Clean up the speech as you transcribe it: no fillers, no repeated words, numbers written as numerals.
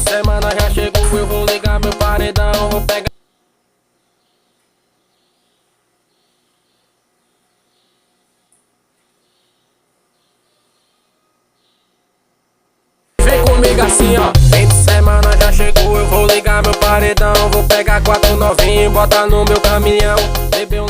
Semana já chegou, eu vou ligar meu paredão, vou pegar. Vem comigo assim, ó. Fim de semana já chegou, eu vou ligar meu paredão, vou pegar 4 novinhos, botar no meu caminhão. Beber um